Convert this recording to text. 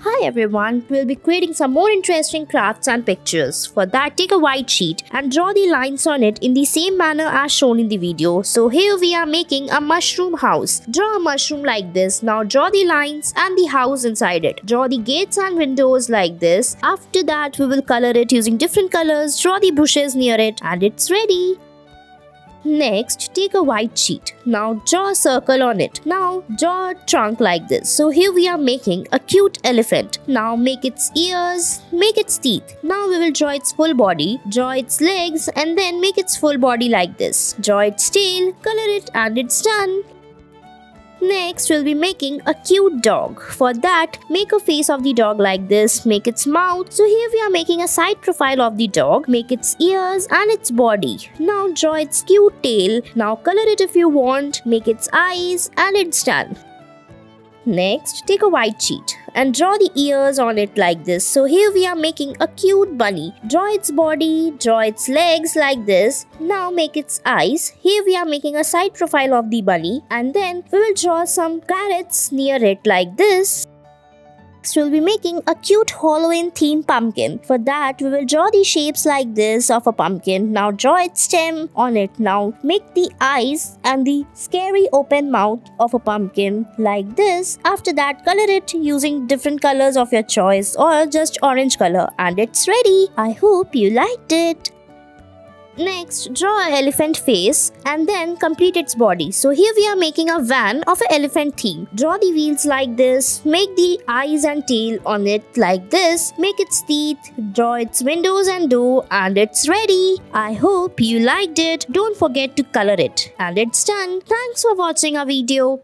Hi everyone, we'll be creating some more interesting crafts and pictures. For that, take a white sheet and draw the lines on it in the same manner as shown in the video. So here we are making a mushroom house. Draw a mushroom like this. Now draw the lines and the house inside it. Draw the gates and windows like this. After that, we will color it using different colors. Draw the bushes near it and it's ready. Next, take a white sheet. Now draw a circle on it. Now draw a trunk like this. So here we are making a cute elephant. Now make its ears, make its teeth. Now we will draw its full body, draw its legs and then make its full body like this. Draw its tail, color it and it's done. Next, we'll be making a cute dog. For that, make a face of the dog like this, make its mouth. So here we are making a side profile of the dog, make its ears and its body. Now draw its cute tail. Now color it if you want, make its eyes and it's done. Next, take a white sheet and draw the ears on it like this. So here we are making a cute bunny. Draw its body, draw its legs like this. Now make its eyes. Here we are making a side profile of the bunny and then we will draw some carrots near it like this. Next, we'll be making a cute Halloween themed pumpkin. For that, we will draw the shapes like this of a pumpkin. Now draw its stem on it. Now make the eyes and the scary open mouth of a pumpkin like this. After that, color it using different colors of your choice or just orange color and it's ready. I hope you liked it. Next, draw an elephant face and then complete its body. So here we are making a van of an elephant theme. Draw the wheels like this, make the eyes and tail on it like this, make its teeth, draw its windows and door and it's ready. I hope you liked it. Don't forget to color it. And it's done. Thanks for watching our video.